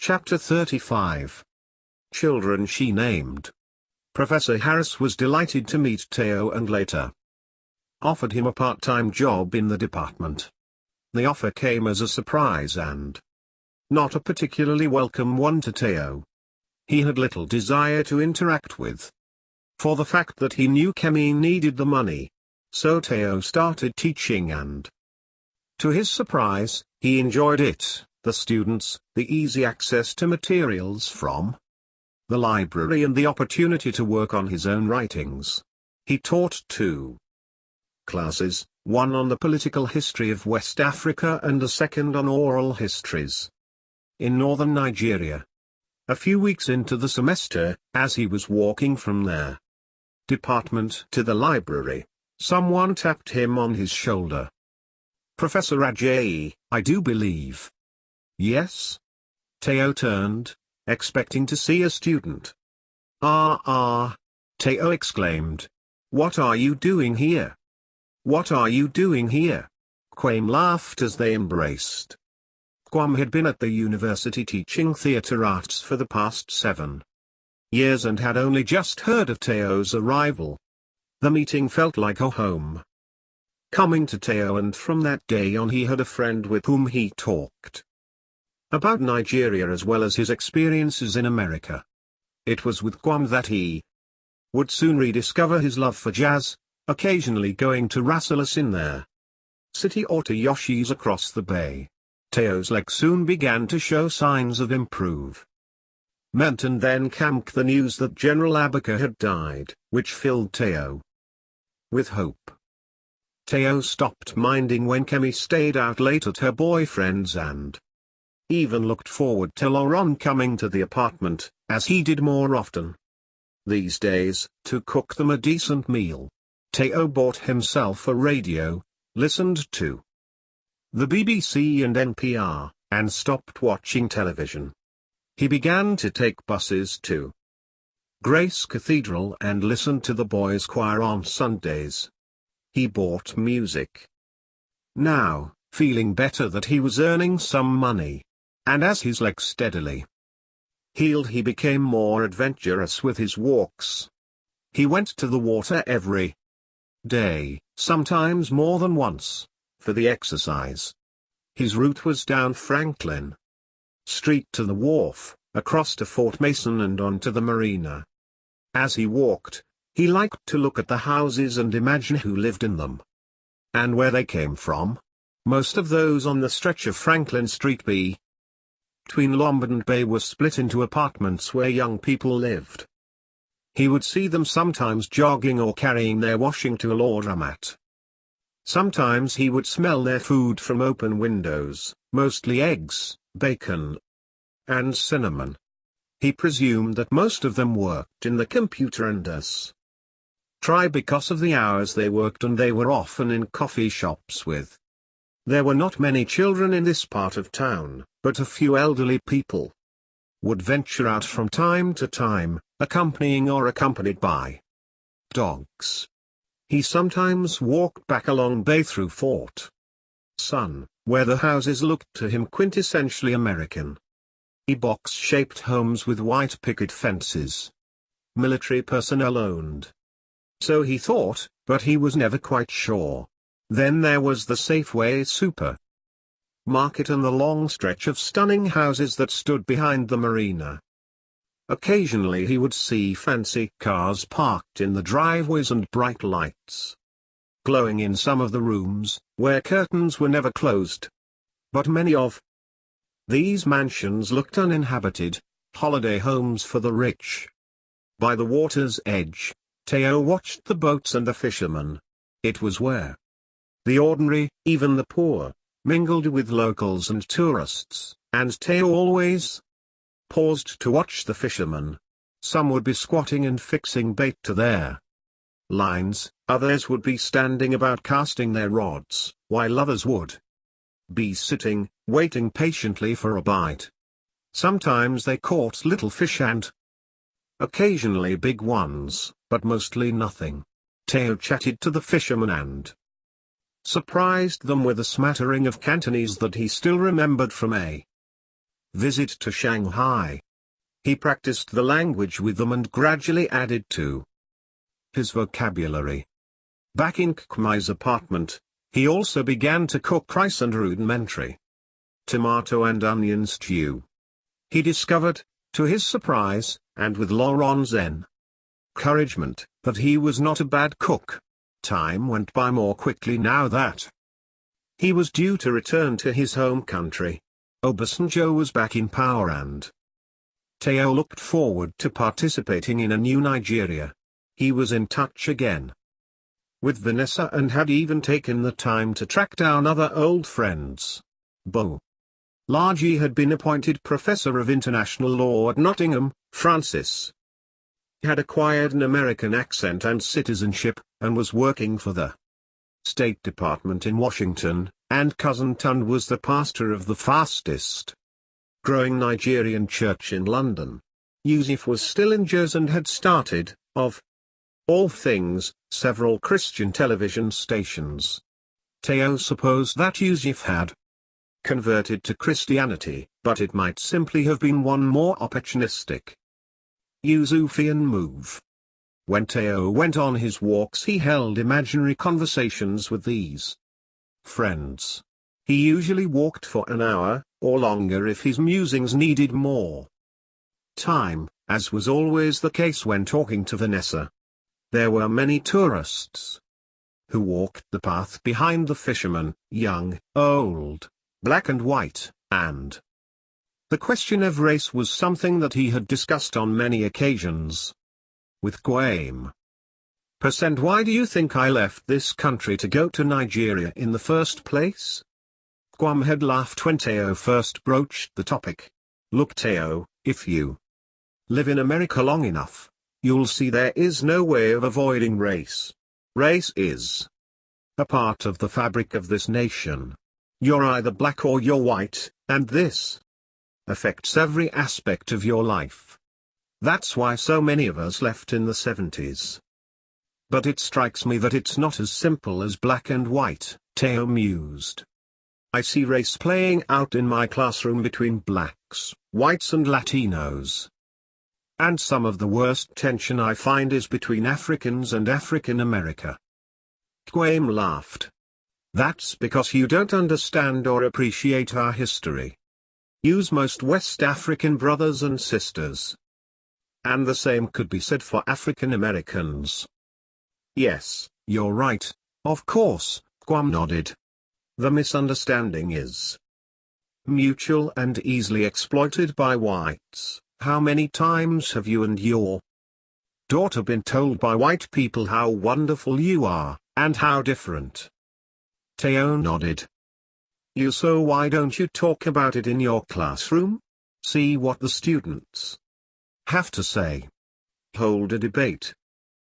Chapter 35. Children she named. Professor Harris was delighted to meet Teo and later offered him a part-time job in the department. The offer came as a surprise and not a particularly welcome one to Teo. He had little desire to interact with, for the fact that he knew Kemi needed the money. So Teo started teaching and, to his surprise, he enjoyed it, the students, the easy access to materials from the library and the opportunity to work on his own writings. He taught 2 classes, one on the political history of West Africa and a second on oral histories in northern Nigeria. A few weeks into the semester, as he was walking from their department to the library, someone tapped him on his shoulder. "Professor Ajayi, I do believe." "Yes?" Teo turned, expecting to see a student. Teo exclaimed. "What are you doing here? What are you doing here?" Kwame laughed as they embraced. Kwame had been at the university teaching theatre arts for the past 7 years and had only just heard of Teo's arrival. The meeting felt like a home coming to Teo, and from that day on he had a friend with whom he talked about Nigeria as well as his experiences in America. It was with Kwame that he would soon rediscover his love for jazz, occasionally going to Rassalas in their city or to Yoshi's across the bay. Teo's leg soon began to show signs of improvement, and then came the news that General Abaka had died, which filled Teo with hope. Teo stopped minding when Kemi stayed out late at her boyfriend's and even looked forward to Laurent coming to the apartment, as he did more often these days, to cook them a decent meal. Teo bought himself a radio, listened to the BBC and NPR, and stopped watching television. He began to take buses to Grace Cathedral and listened to the boys' choir on Sundays. He bought music. Now, feeling better that he was earning some money, and as his legs steadily healed, he became more adventurous with his walks. He went to the water every day, sometimes more than once, for the exercise. His route was down Franklin Street to the wharf, across to Fort Mason and on to the marina. As he walked, he liked to look at the houses and imagine who lived in them and where they came from. Most of those on the stretch of Franklin Street between Lombard Bay were split into apartments where young people lived. He would see them sometimes jogging or carrying their washing to a laundromat. Sometimes he would smell their food from open windows, mostly eggs, bacon, and cinnamon. He presumed that most of them worked in the computer industry because of the hours they worked, and they were often in coffee shops with. There were not many children in this part of town, but a few elderly people would venture out from time to time, accompanied by dogs. He sometimes walked back along Bay through Fort Sun, where the houses looked to him quintessentially American. Box-shaped homes with white picket fences. Military personnel owned. So he thought, but he was never quite sure. Then there was the Safeway super market and the long stretch of stunning houses that stood behind the marina. Occasionally he would see fancy cars parked in the driveways and bright lights glowing in some of the rooms, where curtains were never closed. But many of these mansions looked uninhabited, holiday homes for the rich. By the water's edge, Teo watched the boats and the fishermen. It was where the ordinary, even the poor, mingled with locals and tourists, and Teo always paused to watch the fishermen. Some would be squatting and fixing bait to their lines, others would be standing about casting their rods, while others would be sitting, waiting patiently for a bite. Sometimes they caught little fish and occasionally big ones, but mostly nothing. Teo chatted to the fishermen and surprised them with a smattering of Cantonese that he still remembered from visit to Shanghai. He practiced the language with them and gradually added to his vocabulary. Back in Kmai's apartment, he also began to cook rice and rudimentary tomato and onion stew. He discovered, to his surprise, and with Laurent's encouragement, that he was not a bad cook. Time went by more quickly now that he was due to return to his home country. Obasanjo was back in power and Teo looked forward to participating in a new Nigeria. He was in touch again with Vanessa and had even taken the time to track down other old friends. Bo Largi had been appointed Professor of International Law at Nottingham. Francis had acquired an American accent and citizenship, and was working for the State Department in Washington, and Cousin Tund was the pastor of the fastest growing Nigerian church in London. Yusuf was still in Jersey and had started, of all things, several Christian television stations. Teo supposed that Yusuf had converted to Christianity, but it might simply have been one more opportunistic Yusufian move. When Teo went on his walks he held imaginary conversations with these friends. He usually walked for an hour, or longer if his musings needed more time, as was always the case when talking to Vanessa. There were many tourists who walked the path behind the fisherman, young, old, black and white, and the question of race was something that he had discussed on many occasions with Guame. Why do you think I left this country to go to Nigeria in the first place? Guam had laughed when Teo first broached the topic. Look Teo, if you live in America long enough, you'll see there is no way of avoiding race. Race is a part of the fabric of this nation. You're either black or you're white, and this affects every aspect of your life. That's why so many of us left in the 70s. But it strikes me that it's not as simple as black and white, Teo mused. I see race playing out in my classroom between blacks, whites and Latinos. And some of the worst tension I find is between Africans and African America. Guame laughed. That's because you don't understand or appreciate our history. Use most West African brothers and sisters. And the same could be said for African Americans. Yes, you're right, of course, Guam nodded. The misunderstanding is mutual and easily exploited by whites. How many times have you and your daughter been told by white people how wonderful you are, and how different? Teo nodded. So why don't you talk about it in your classroom? See what the students have to say. Hold a debate.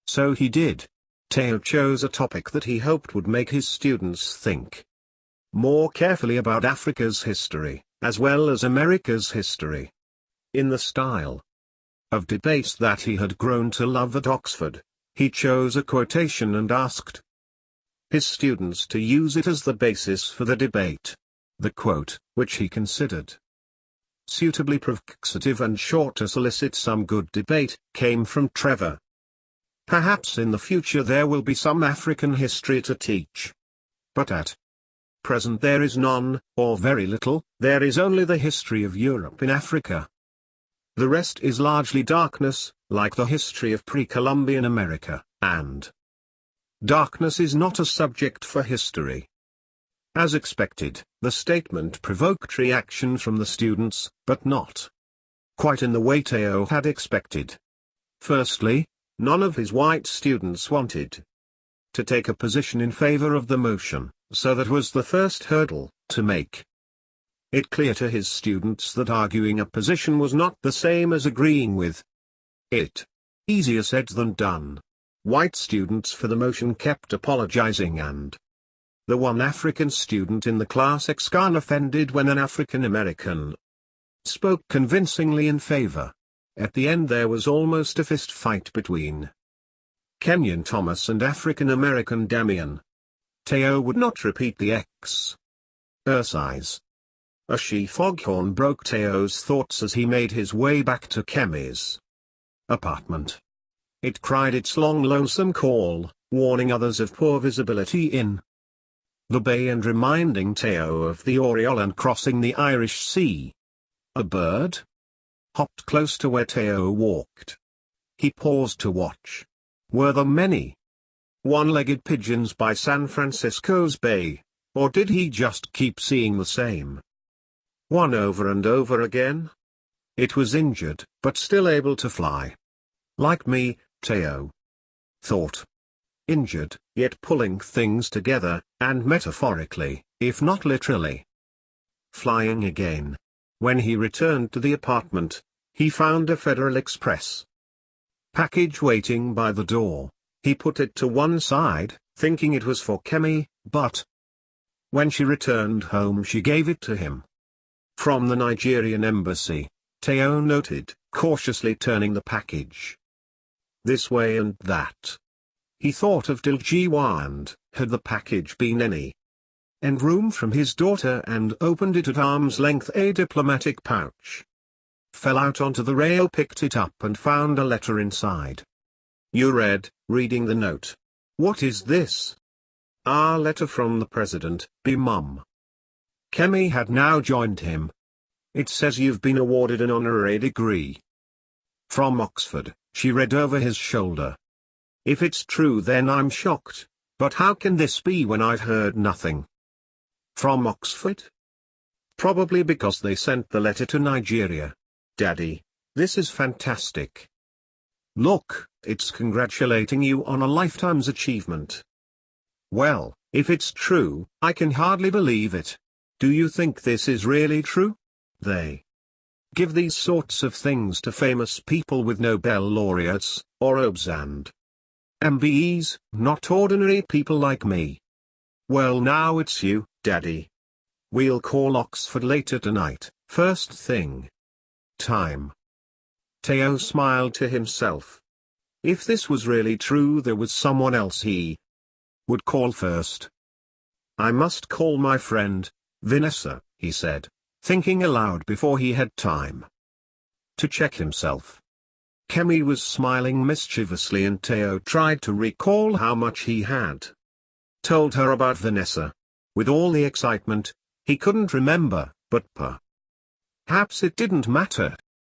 So he did. Teo chose a topic that he hoped would make his students think more carefully about Africa's history, as well as America's history. In the style of debates that he had grown to love at Oxford, he chose a quotation and asked his students to use it as the basis for the debate. The quote, which he considered suitably provocative and sure to solicit some good debate, came from Trevor. Perhaps in the future there will be some African history to teach. But at present there is none, or very little. There is only the history of Europe in Africa. The rest is largely darkness, like the history of pre-Columbian America, and darkness is not a subject for history. As expected, the statement provoked reaction from the students, but not quite in the way Teo had expected. Firstly, none of his white students wanted to take a position in favor of the motion, so that was the first hurdle, to make it clear to his students that arguing a position was not the same as agreeing with it. Easier said than done. White students for the motion kept apologizing, and the one African student in the class got offended when an African American spoke convincingly in favor. At the end there was almost a fist fight between Kenyon Thomas and African American Damian. Teo would not repeat the exercise. A she foghorn broke Teo's thoughts as he made his way back to Kemi's apartment. It cried its long lonesome call, warning others of poor visibility in the bay and reminding Teo of the Oriole and crossing the Irish Sea. A bird hopped close to where Teo walked. He paused to watch. Were there many one-legged pigeons by San Francisco's bay, or did he just keep seeing the same one over and over again? It was injured, but still able to fly. Like me, Teo thought. Injured, yet pulling things together, and metaphorically, if not literally, flying again. When he returned to the apartment, he found a Federal Express package waiting by the door. He put it to one side, thinking it was for Kemi, but when she returned home she gave it to him. From the Nigerian embassy, Teo noted, cautiously turning the package this way and that. He thought of Diljiwa and, had the package been any room from his daughter, and opened it at arm's length. A diplomatic pouch fell out onto the rail, picked it up and found a letter inside. You read, reading the note. What is this? Our letter from the president, be mum. Kemi had now joined him. It says you've been awarded an honorary degree from Oxford, she read over his shoulder. If it's true then I'm shocked, but how can this be when I've heard nothing from Oxford? Probably because they sent the letter to Nigeria. Daddy, this is fantastic. Look, it's congratulating you on a lifetime's achievement. Well, if it's true, I can hardly believe it. Do you think this is really true? They give these sorts of things to famous people with Nobel laureates, or Obes and MBEs, not ordinary people like me. Well, now it's you, Daddy. We'll call Oxford later tonight, first thing. Time. Teo smiled to himself. If this was really true, there was someone else he would call first. I must call my friend, Vanessa, he said, thinking aloud before he had time to check himself. Kemi was smiling mischievously, and Teo tried to recall how much he had told her about Vanessa. With all the excitement, he couldn't remember, but perhaps it didn't matter.